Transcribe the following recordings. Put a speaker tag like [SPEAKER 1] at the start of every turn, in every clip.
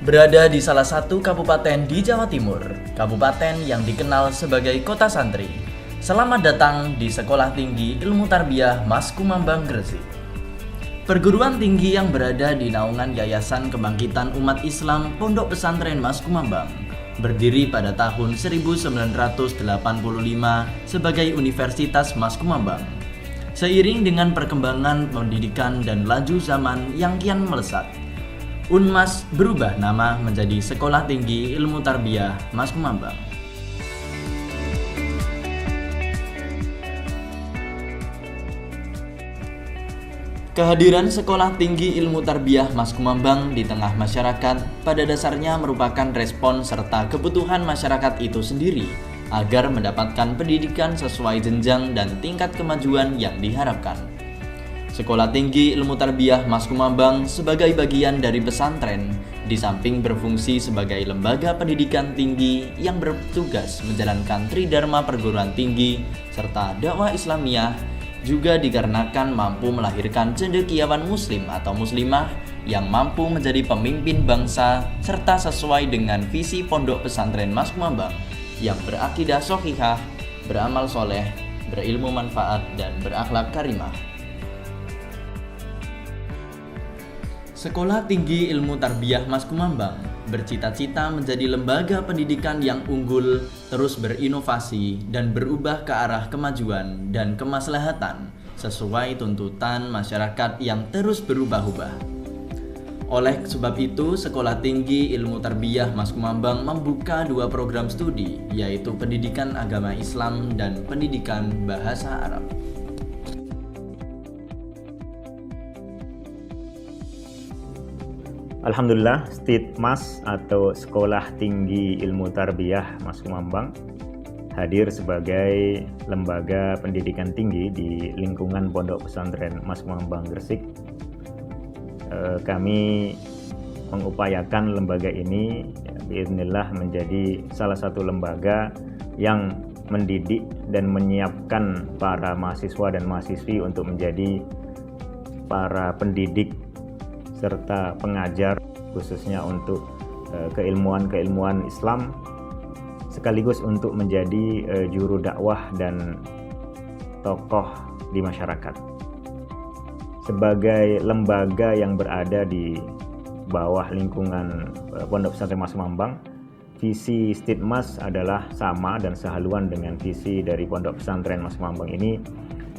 [SPEAKER 1] Berada di salah satu kabupaten di Jawa Timur, kabupaten yang dikenal sebagai kota santri. Selamat datang di Sekolah Tinggi Ilmu Tarbiyah Mas Kumambang Gresik. Perguruan tinggi yang berada di naungan Yayasan Kebangkitan Umat Islam Pondok Pesantren Mas Kumambang berdiri pada tahun 1985 sebagai Universitas Mas Kumambang. Seiring dengan perkembangan pendidikan dan laju zaman yang kian melesat, Unmas berubah nama menjadi Sekolah Tinggi Ilmu Tarbiyah Mas Kumambang. Kehadiran Sekolah Tinggi Ilmu Tarbiyah Mas Kumambang di tengah masyarakat pada dasarnya merupakan respon serta kebutuhan masyarakat itu sendiri agar mendapatkan pendidikan sesuai jenjang dan tingkat kemajuan yang diharapkan. Sekolah Tinggi Ilmu Tarbiyah Mas Kumambang sebagai bagian dari pesantren, di samping berfungsi sebagai lembaga pendidikan tinggi yang bertugas menjalankan tridharma perguruan tinggi serta dakwah Islamiyah, juga dikarenakan mampu melahirkan cendekiawan muslim atau muslimah yang mampu menjadi pemimpin bangsa serta sesuai dengan visi Pondok Pesantren Mas Kumambang yang berakidah shahihah, beramal soleh, berilmu manfaat, dan berakhlak karimah. Sekolah Tinggi Ilmu Tarbiyah Mas Kumambang bercita-cita menjadi lembaga pendidikan yang unggul, terus berinovasi dan berubah ke arah kemajuan dan kemaslahatan sesuai tuntutan masyarakat yang terus berubah-ubah. Oleh sebab itu, Sekolah Tinggi Ilmu Tarbiyah Mas Kumambang membuka dua program studi, yaitu Pendidikan Agama Islam dan Pendidikan Bahasa Arab.
[SPEAKER 2] Alhamdulillah, Stitmas atau Sekolah Tinggi Ilmu Tarbiyah Mas Kumambang hadir sebagai lembaga pendidikan tinggi di lingkungan Pondok Pesantren Mas Kumambang Gresik. Kami mengupayakan lembaga ini biiznillah menjadi salah satu lembaga yang mendidik dan menyiapkan para mahasiswa dan mahasiswi untuk menjadi para pendidik serta pengajar khususnya untuk keilmuan Islam, sekaligus untuk menjadi juru dakwah dan tokoh di masyarakat. Sebagai lembaga yang berada di bawah lingkungan Pondok Pesantren Mas Kumambang, visi Stitmas adalah sama dan sehaluan dengan visi dari Pondok Pesantren Mas Kumambang ini,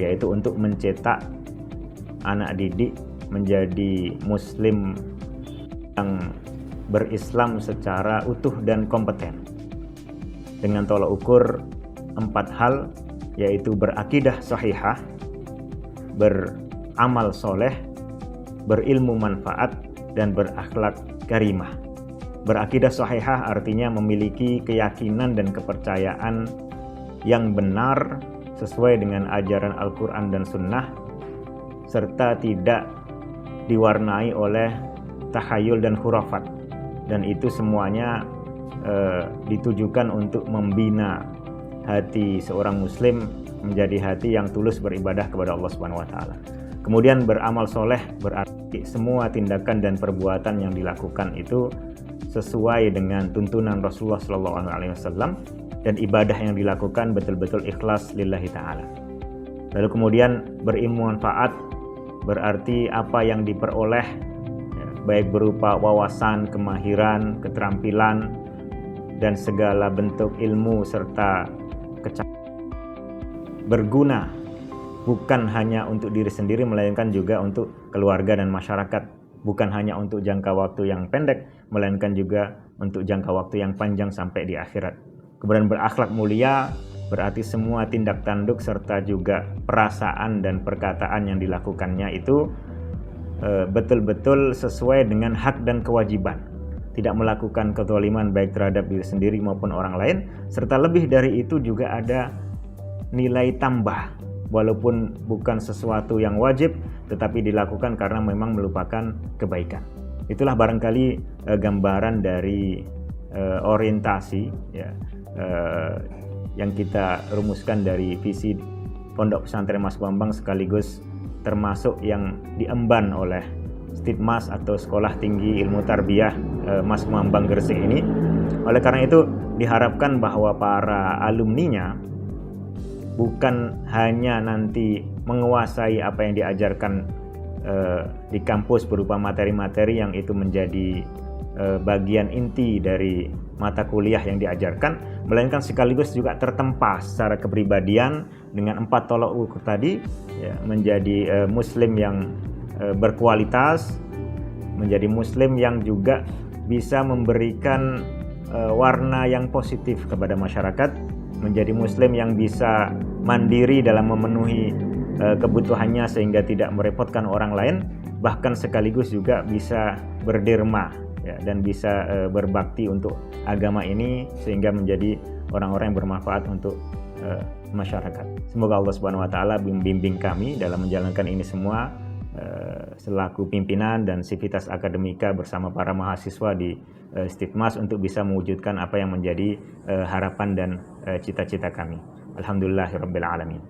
[SPEAKER 2] yaitu untuk mencetak anak didik menjadi muslim yang berislam secara utuh dan kompeten dengan tolak ukur 4 hal, yaitu berakidah shahihah, beramal soleh, berilmu manfaat, dan berakhlak karimah. Berakidah shahihah artinya memiliki keyakinan dan kepercayaan yang benar sesuai dengan ajaran Al-Quran dan Sunnah, serta tidak diwarnai oleh takhayul dan khurafat, dan itu semuanya ditujukan untuk membina hati seorang muslim menjadi hati yang tulus beribadah kepada Allah Subhanahu wa taala. Kemudian beramal soleh berarti semua tindakan dan perbuatan yang dilakukan itu sesuai dengan tuntunan Rasulullah SAW, dan ibadah yang dilakukan betul-betul ikhlas lillahi ta'ala. Lalu kemudian berilmu manfaat berarti apa yang diperoleh baik berupa wawasan, kemahiran, keterampilan, dan segala bentuk ilmu serta berguna bukan hanya untuk diri sendiri melainkan juga untuk keluarga dan masyarakat, bukan hanya untuk jangka waktu yang pendek melainkan juga untuk jangka waktu yang panjang sampai di akhirat. Kemudian berakhlak mulia berarti semua tindak tanduk serta juga perasaan dan perkataan yang dilakukannya itu betul-betul sesuai dengan hak dan kewajiban, tidak melakukan kezaliman baik terhadap diri sendiri maupun orang lain, serta lebih dari itu juga ada nilai tambah walaupun bukan sesuatu yang wajib tetapi dilakukan karena memang merupakan kebaikan. Itulah barangkali gambaran dari orientasi ya, yang kita rumuskan dari visi Pondok Pesantren Mas Kumambang, sekaligus termasuk yang diemban oleh Stipmas atau Sekolah Tinggi Ilmu Tarbiyah Mas Kumambang Gresik ini. Oleh karena itu diharapkan bahwa para alumninya bukan hanya nanti menguasai apa yang diajarkan di kampus berupa materi-materi yang itu menjadi bagian inti dari mata kuliah yang diajarkan, melainkan sekaligus juga tertempa secara kepribadian dengan 4 tolok ukur tadi, ya, menjadi muslim yang berkualitas, menjadi muslim yang juga bisa memberikan warna yang positif kepada masyarakat, menjadi muslim yang bisa mandiri dalam memenuhi kebutuhannya sehingga tidak merepotkan orang lain, bahkan sekaligus juga bisa berderma, ya, dan bisa berbakti untuk agama ini sehingga menjadi orang-orang yang bermanfaat untuk masyarakat. Semoga Allah Subhanahu wa taala membimbing kami dalam menjalankan ini semua selaku pimpinan dan sivitas akademika bersama para mahasiswa di Stipmas untuk bisa mewujudkan apa yang menjadi harapan dan cita-cita kami. Alhamdulillahirabbil alamin.